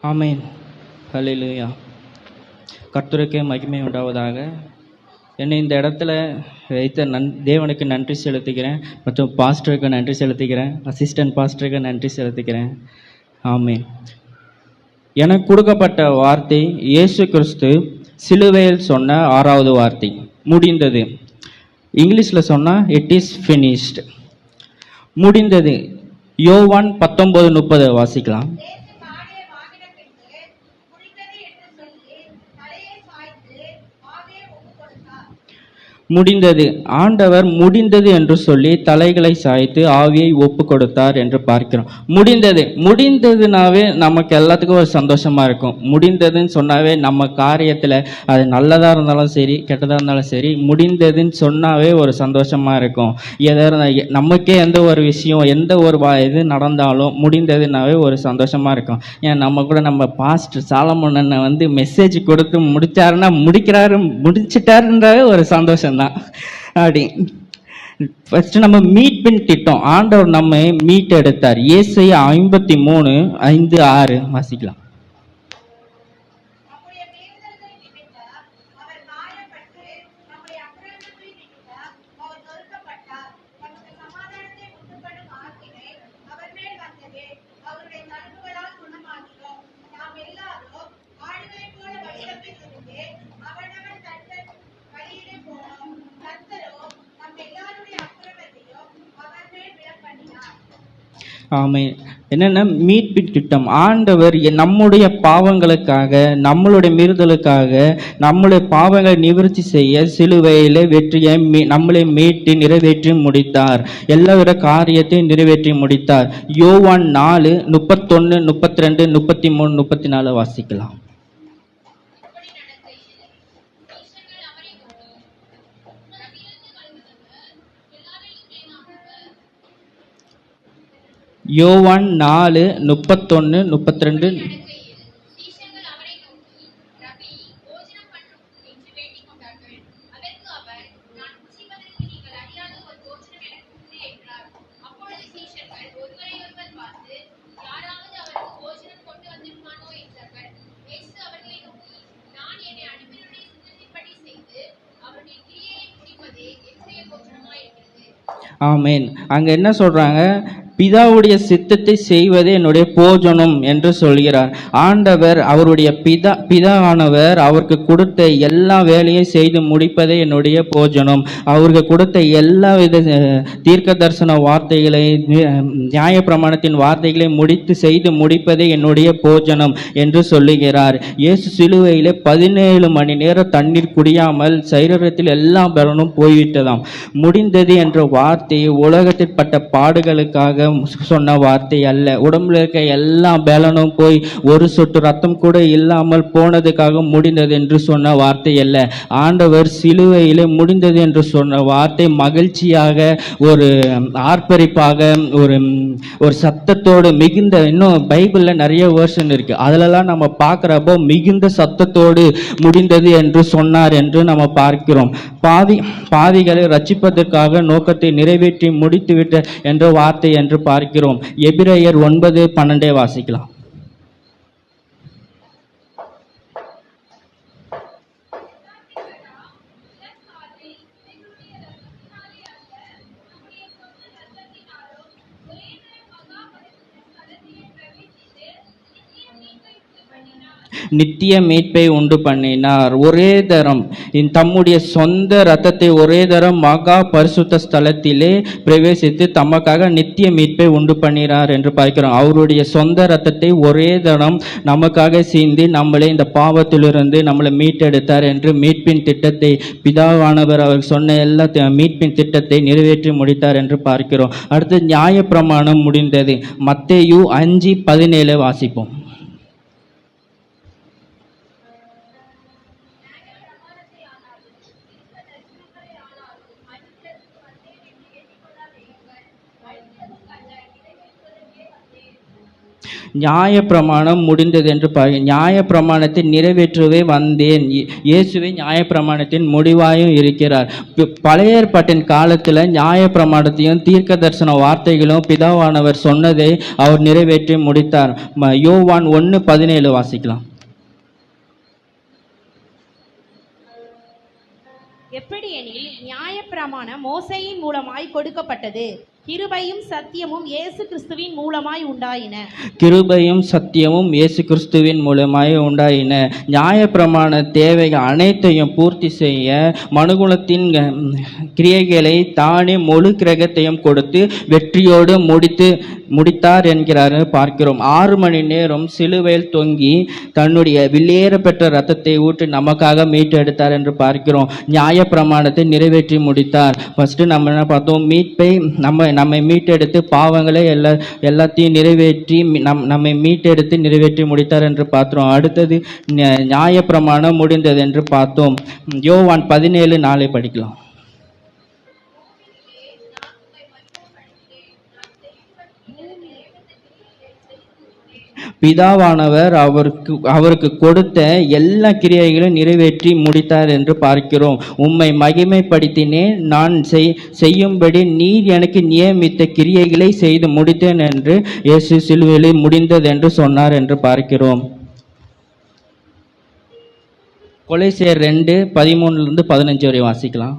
ஆமென். ஹல்லேலூயா. கர்த்தருக்கே மகிமை உண்டாவதாக. என்னை இந்த இடத்துல வைத்த தேவனுக்கு நன்றி செலுத்துகிறேன். மற்றும் பாஸ்டருக்கு நன்றி செலுத்துகிறேன். அசிஸ்டன்ட் பாஸ்டருக்கு நன்றி செலுத்துகிறேன். ஆமென். எனக்கு கொடுக்கப்பட்ட வார்த்தை இயேசு கிறிஸ்து சிலுவையில் சொன்ன 6வது வார்த்தை, முடிந்தது. இங்கிலீஷில் சொன்னால் இட் இஸ் ஃபினிஷ்டு, முடிந்தது. யோவான் 19:30 வாசிக்கலாம். முடிந்தது. ஆண்டவர் முடிந்தது என்று சொல்லி தலைகளை சாய்த்து ஆவியை ஒப்பு கொடுத்தார் என்று பார்க்கிறோம். முடிந்தது. முடிந்ததுனாவே நமக்கு எல்லாத்துக்கும் ஒரு சந்தோஷமா இருக்கும். முடிந்ததுன்னு சொன்னாவே நம்ம காரியத்தில் அது நல்லதாக இருந்தாலும் சரி கெட்டதாக இருந்தாலும் சரி முடிந்ததுன்னு சொன்னாவே ஒரு சந்தோஷமா இருக்கும். நமக்கே எந்த ஒரு விஷயம் எந்த ஒரு இது நடந்தாலும் முடிந்ததுனாவே ஒரு சந்தோஷமா இருக்கும். ஏன் நம்ம பாஸ்டர் சாலமோன் மெசேஜ் கொடுத்து முடிச்சாருன்னா முடிச்சிட்டாருன்றாவே ஒரு சந்தோஷம் தான். அப்படி ஃபர்ஸ்ட் நம்ம மீட்பின் திட்டம், ஆண்டவர் நம்ம மீட் எடுத்தார். ஏசாயா 53:5-6 வாசிக்கலாம். ஆமென். என்னென்ன மீட்பின் திட்டம், ஆண்டவர் நம்முடைய பாவங்களுக்காக நம்மளுடைய மீறுதலுக்காக நம்முடைய பாவங்களை நிவர்த்தி செய்ய சிலுவையிலே வெற்றியை நம்மளை மீட்டு நிறைவேற்றி முடித்தார். எல்லாவித காரியத்தை நிறைவேற்றி முடித்தார். யோவான் 4:31, 32, 33, 34 வாசிக்கலாம். யோவான் 4:31, 32. ஆமென். அங்க என்ன சொல்றாங்க? பிதாவுடைய சித்தத்தை செய்வதே என்னுடைய போஜனம் என்று சொல்கிறார். ஆண்டவர் அவருடைய பிதாவானவர் அவருக்கு கொடுத்த எல்லா வேலையும் செய்து முடிப்பதே என்னுடைய போஜனம். அவருக்கு கொடுத்த எல்லா வித தீர்க்க தரிசன வார்த்தைகளை நியாயப்பிரமாணத்தின் வார்த்தைகளை செய்து முடிப்பதே என்னுடைய போஜனம் என்று சொல்லுகிறார். இயேசு சிலுவையிலே 17 மணி நேரம் தண்ணீர் குடியாமல் சரீரத்தில் எல்லா பலனும் போய்விட்டதாம். முடிந்தது என்ற வார்த்தையை உலகத்தில் பட்ட பாடுகளுக்காக சொன்ன வார்த்தை அல்ல. உடம்புல இருக்க எல்லா பலனும் போய் ஒரு சொட்டு ரத்தம் கூட இல்லாமல் போனதுக்காக முடிந்தது என்று சொன்ன வார்த்தை அல்ல. ஆண்டவர் சிலுவையிலே முடிந்தது என்று சொன்ன வார்த்தை மகிழ்ச்சியாக, ஒரு ஆர்ப்பரிப்பாக, ஒரு சத்தத்தோடு மிகுந்த, இன்னும் பைபிள்ல நிறைய வேர்ஷன் இருக்கு, அதிலெல்லாம் நம்ம பார்க்கிறப்போ மிகுந்த சத்தத்தோடு முடிந்தது என்று சொன்னார் என்று நம்ம பார்க்கிறோம். பாவிகளை ரட்சிப்பதற்காக நோக்கத்தை நிறைவேற்றி முடித்துவிட்ட என்ற வார்த்தை என்று பார்க்கிறோம். எபிரேயர் 9:12 வாசிக்கலாம். நித்திய மீட்பை உண்டு பண்ணினார். ஒரே தரம் தம்முடைய சொந்த இரத்தத்தை ஒரே தரம் மகா பரிசுத்த ஸ்தலத்திலே பிரவேசித்து தமக்காக நித்திய மீட்பை உண்டு பண்ணினார் என்று பார்க்கிறோம். அவருடைய சொந்த இரத்தத்தை ஒரே தரம் நமக்காக சிந்தி நம்மளை இந்த பாவத்திலிருந்து நம்மளை மீட்டெடுத்தார் என்று மீட்பின் திட்டத்தை பிதாவானவர் அவர் சொன்ன எல்லா மீட்பின் திட்டத்தை நிறைவேற்றி முடித்தார் என்று பார்க்கிறோம். அடுத்து நியாயப்பிரமாணம் முடிந்தது. மத்தேயு 5:17 வாசிப்போம். நியாயப்பிரமாணம் முடிந்தது என்று நியாயப்பிரமாணத்தை நிறைவேற்றவே வந்தேன். இயேசுவே நியாயப்பிரமாணத்தின் முடிவாயும் இருக்கிறார். பழைய ஏற்பாட்டின் காலத்துல நியாயப்பிரமாணத்தையும் தீர்க்க தரிசன வார்த்தைகளும் பிதாவானவர் சொன்னதை அவர் நிறைவேற்றி முடித்தார். யோவான் 1:17 வாசிக்கலாம். எப்படி எனில் நியாயப்பிரமாணம் மோசேயின் மூலமாய் கொடுக்கப்பட்டது, கிருபையும் சத்தியமும் இயேசு கிறிஸ்துவின் மூலமாய் உண்டாயின. கிருபையும் சத்தியமும் இயேசு கிறிஸ்துவின் மூலமாய் உண்டாயின. நியாயப்பிரமாண தேவைகள் அனைத்தையும் பூர்த்தி செய்ய மனுகுலத்தின் கிரியைகளை தானே முழு கிரகத்தையும் கொடுத்து வெற்றியோடு முடித்தார் என்கிறார் பார்க்கிறோம். 6 மணி நேரம் சிலுவையில் தொங்கி தன்னுடைய விலையேற பெற்ற ரத்தத்தை ஊற்றி நமக்காக மீட்டெடுத்தார் என்று பார்க்கிறோம். நியாயப்பிரமாணத்தை நிறைவேற்றி முடித்தார். ஃபர்ஸ்ட் நம்ம என்ன பார்த்தோம்? மீட்பை நம்மை மீட்டெடுத்து பாவங்களை எல்லாத்தையும் நிறைவேற்றி நம்மை மீட்டெடுத்து நிறைவேற்றி முடித்தார் என்று பார்த்தோம். அடுத்தது நியாயப்பிரமாணம் முடிந்தது என்று பார்த்தோம். யோவான் 17:4 படிக்கலாம். பிதாவானவர் அவருக்கு கொடுத்த எல்லா கிரியைகளும் நிறைவேற்றி முடித்தார் என்று பார்க்கிறோம். உம்மை மகிமைப்படுத்தினேன், நான் செய்யும்படி நீர் எனக்கு நியமித்த கிரியைகளை செய்து முடித்தேன் என்று இயேசு சிலுவையில் முடிந்தது என்று சொன்னார் என்று பார்க்கிறோம். கொலைசேர் 2:13-15 வரை வாசிக்கலாம்.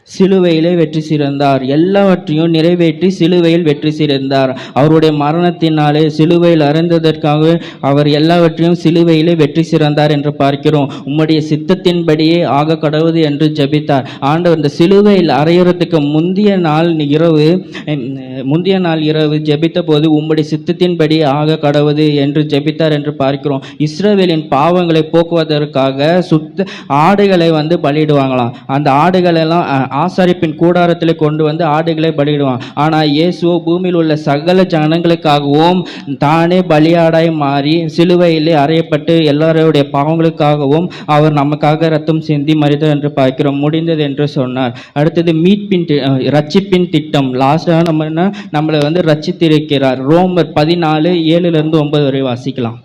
சிலுவையிலே வெற்றி சிறந்தார். எல்லாவற்றையும் நிறைவேற்றி சிலுவையில் வெற்றி சிறந்தார். அவருடைய மரணத்தினாலே சிலுவையில் அறைந்ததற்காக அவர் எல்லாவற்றையும் சிலுவையிலே வெற்றி சிறந்தார் என்று பார்க்கிறோம். உம்முடைய சித்தத்தின்படியே ஆக கடவுது என்று ஜெபித்தார். ஆண்டவர் இந்த சிலுவையில் அறையறதுக்கு முந்திய நாள் இரவு ஜெபித்த போது உம்முடைய சித்தத்தின்படி ஆக கடவுது என்று ஜெபித்தார் என்று பார்க்கிறோம். இஸ்ரவேலின் பாவங்களை போக்குவதற்காக ஆடுகளை பலியிடுவாங்களாம். அந்த ஆடுகள் எல்லாம் ஆசாரிப்பின் கூடாரத்தில் கொண்டு வந்து ஆடுகளை பலியிடுவான். ஆனால் இயேசு பூமியில் உள்ள சகல ஜனங்களுக்காகவும் தானே பலியாடாய் மாறி சிலுவையிலே அறையப்பட்டு எல்லாருடைய பாவங்களுக்காகவும் அவர் நமக்காக ரத்தம் சிந்தி மரித்தார் என்று பார்க்கிறோம். முடிந்தது என்று சொன்னார். அடுத்தது ரட்சிப்பின் திட்டம். லாஸ்டாக நம்மளை ரட்சித்திருக்கிறார். ரோமர் 14:7-9 வரை வாசிக்கலாம்.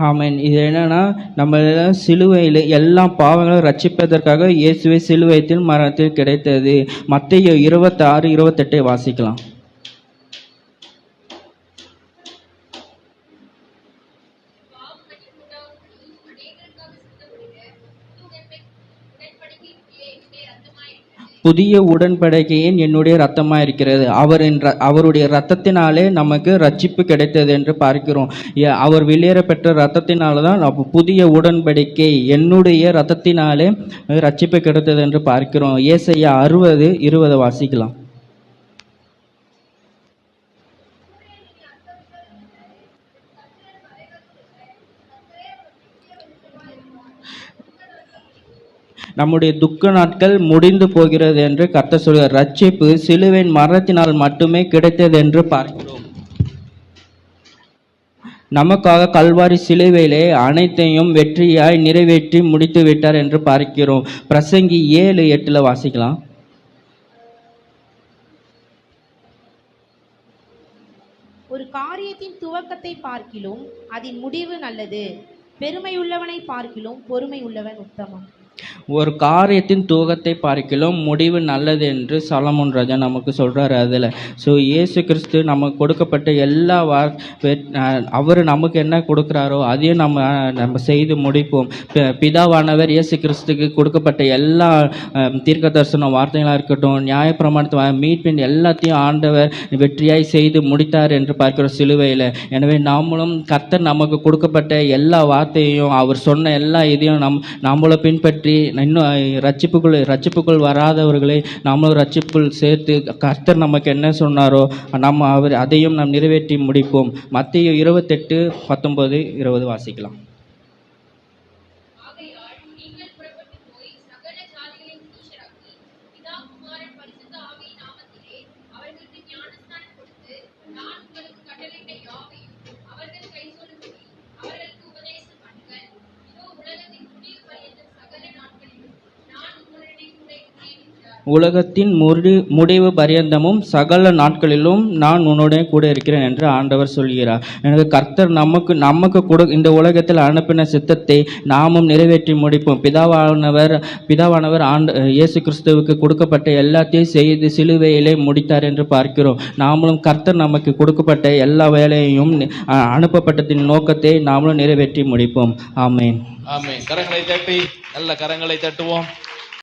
ஆமென். இது என்னன்னா, நம்ம சிலுவையில் எல்லா பாவங்களும் ரட்சிப்பதற்காக இயேசுவை சிலுவையில் மரணத்தில் கிடைத்தது. மத்தேயு 26:28 வாசிக்கலாம். புதிய உடன்படிக்கையின் என்னுடைய இரத்தமாக இருக்கிறது. அவருடைய இரத்தத்தினாலே நமக்கு ரட்சிப்பு கிடைத்தது என்று பார்க்கிறோம். அவர் வெளியேற பெற்ற இரத்தத்தினால தான் புதிய உடன்படிக்கை என்னுடைய இரத்தத்தினாலே ரட்சிப்பு கிடைத்தது என்று பார்க்கிறோம். ஏசாயா 60:20 வாசிக்கலாம். நம்முடைய துக்க நாட்கள் முடிந்து போகிறது என்று கர்த்தர் சொல்கிறார். ரட்சிப்பு சிலுவையின் மரணத்தினால் மட்டுமே கிடைத்தது என்று பார்க்கிறோம். நமக்காக கல்வாரி சிலுவையிலே அனைத்தையும் வெற்றியாய் நிறைவேற்றி முடித்து விட்டார் என்று பார்க்கிறோம். பிரசங்கி 7:8 வாசிக்கலாம். ஒரு காரியத்தின் துவக்கத்தை பார்க்கிலும் அதன் முடிவு நல்லது, பெருமை உள்ளவனை பார்க்கிலும் பொறுமை உள்ளவன் உத்தமம். ஒரு காரியத்தின் துவக்கத்தை பார்க்கிலும் முடிவு நல்லது என்று சாலமோன் ராஜா நமக்கு சொல்றாரு. அதில் ஸோ இயேசு கிறிஸ்து நமக்கு கொடுக்கப்பட்ட எல்லா அவர் நமக்கு என்ன கொடுக்குறாரோ அதையும் நம்ம செய்து முடிப்போம். பிதாவானவர் இயேசு கிறிஸ்துக்கு கொடுக்கப்பட்ட எல்லா தீர்க்க தரிசன வார்த்தைகளாக இருக்கட்டும், நியாயப்பிரமாணத்தை மீட்பின் எல்லாத்தையும் ஆண்டவர் வெற்றியாய் செய்து முடித்தார் என்று பார்க்கிறோம் சிலுவையில். எனவே நாமளும் கர்த்தர் நமக்கு கொடுக்கப்பட்ட எல்லா வார்த்தையையும் அவர் சொன்ன எல்லா இதையும் நம்மளை பின்பற்றி இன்னும் ரட்சிப்புக்குள் வராதவர்களை நம்மளும் ரட்சிப்புக்குள் சேர்த்து கர்த்தர் நமக்கு என்ன சொன்னாரோ அவர் அதையும் நாம் நிறைவேற்றி முடிப்போம். மத்தேயு 28:19-20 வாசிக்கலாம். உலகத்தின் முடிவு பரியந்தமும் சகல நாட்களிலும் நான் உன்னுடைய கூட இருக்கிறேன் என்று ஆண்டவர் சொல்கிறார். எனக்கு கர்த்தர் நமக்கு இந்த உலகத்தில் அனுப்பின சித்தத்தை நாமும் நிறைவேற்றி முடிப்போம். பிதாவானவர் இயேசு கிறிஸ்துவுக்கு கொடுக்கப்பட்ட எல்லாத்தையும் செய்து சிலுவையிலே முடித்தார் என்று பார்க்கிறோம். நாமளும் கர்த்தர் நமக்கு கொடுக்கப்பட்ட எல்லா வேலையையும் அனுப்பப்பட்டதின் நோக்கத்தை நாமளும் நிறைவேற்றி முடிப்போம். ஆமென். ஆமென். கரங்களை தட்டி நல்ல கரங்களை தட்டுவோம்.